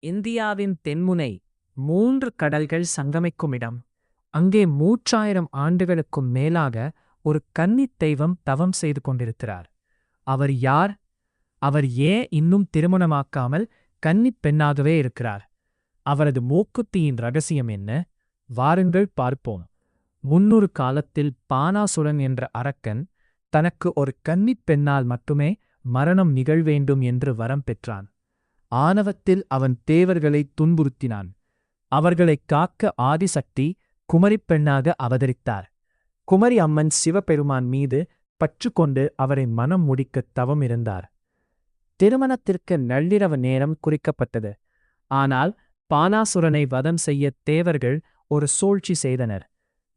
இந்தியாவின் தென்முனை 3 கடல்கள் சங்கமிக்கும் இடம். அங்கே 3000 ஆண்டுகளுக்கும் மேலாக ஒரு கன்னித் தெய்வம் தவம் செய்து கொண்டிருக்கிறார். அவர் யார்? அவர் ஏன் இன்னும் திருமணமாக்காமல் கன்னிப் பெண்ணாகவே இருக்கிறார்? அவரது மூக்குத்தியின் ரகசியம் என்ன? வாருங்கள் பார்ப்போம். முன்னொரு காலத்தில் பானாசுரன் என்ற அரக்கன் தனக்கு ஒரு கன்னிப் பெண்ணால் மட்டுமே மரணம் நிகழ்வேண்டும் என்று வரம் பெற்றான். ஆணவத்தில் அவன் தேவர்களை துன்புறுத்தினான். அவர்களைக் காக்க ஆதிசக்தி குமரிப் பெண்ணாக அவதரித்தார். குமரி அம்மன் சிவபெருமான் மீது பற்றுக்கொண்டு அவரை மனம் முடிக்கத் தவம் இருந்தார். திருமணத்திற்கு நள்ளிரவு நேரம் குறிக்கப்பட்டது. ஆனால் பானாசுரனை வதம் செய்ய தேவர்கள் ஒரு சூழ்ச்சி செய்தனர்.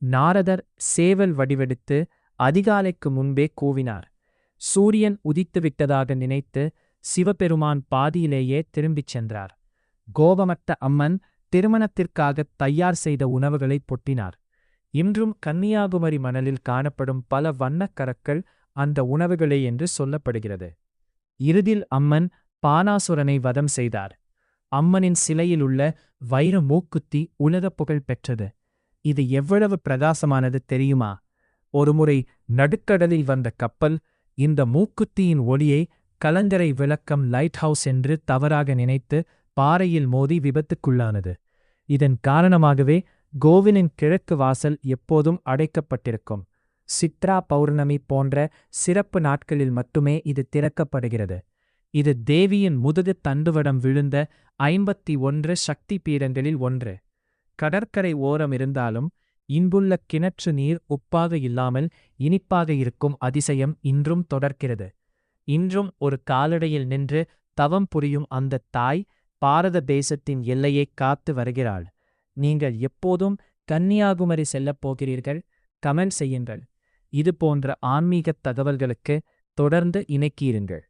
நாரதர் சேவல் வடிவெடுத்து அதிகாலைக்கு முன்பே கூவினார். சூரியன் உதித்துவிட்டதாக நினைத்து சிவபெருமான் பாதியிலேயே திரும்பிச் சென்றார். கோபமட்ட அம்மன் திருமணத்திற்காக தயார் செய்த உணவுகளை பொட்டினார். இன்றும் கன்னியாகுமரி மணலில் காணப்படும் பல வண்ணக் கற்கள் அந்த உணவுகளே என்று சொல்லப்படுகிறது. இறுதியில் அம்மன் பானாசுரனை வதம் செய்தார். அம்மனின் சிலையிலுள்ள வைர மூக்குத்தி உலகப் புகழ் பெற்றது. இது எவ்வளவு பிரகாசமானது தெரியுமா? ஒருமுறை நடுக்கடலில் வந்த கப்பல் இந்த மூக்குத்தியின் ஒளியை கலங்கரை விளக்கம் லைட் ஹவுஸ் என்று தவறாக நினைத்து பாறையில் மோதி விபத்துக்குள்ளானது. இதன் காரணமாகவே கோவிலின் கிழக்கு வாசல் எப்போதும் அடைக்கப்பட்டிருக்கும். சித்ரா பௌர்ணமி போன்ற சிறப்பு நாட்களில் மட்டுமே இது திறக்கப்படுகிறது. இது தேவியின் முதுகு தண்டுவடம் விழுந்த 51 சக்தி பீடங்களில் ஒன்று. கடற்கரை ஓரம் இருந்தாலும் இன்புள்ள கிணற்று நீர் உப்பாக இல்லாமல் இனிப்பாக இருக்கும் அதிசயம் இன்றும் தொடர்கிறது. இன்றும் ஒரு காலடியில் நின்று தவம் புரியும் அந்த தாய் பாரத தேசத்தின் எல்லையை காத்து வருகிறாள். நீங்கள் எப்போதும் கன்னியாகுமரி செல்லப் போகிறீர்கள்? கமெண்ட் செய்யுங்கள். இது போன்ற ஆன்மீகத் தகவல்களுக்கு தொடர்ந்து இணைக்கியிருங்கள்.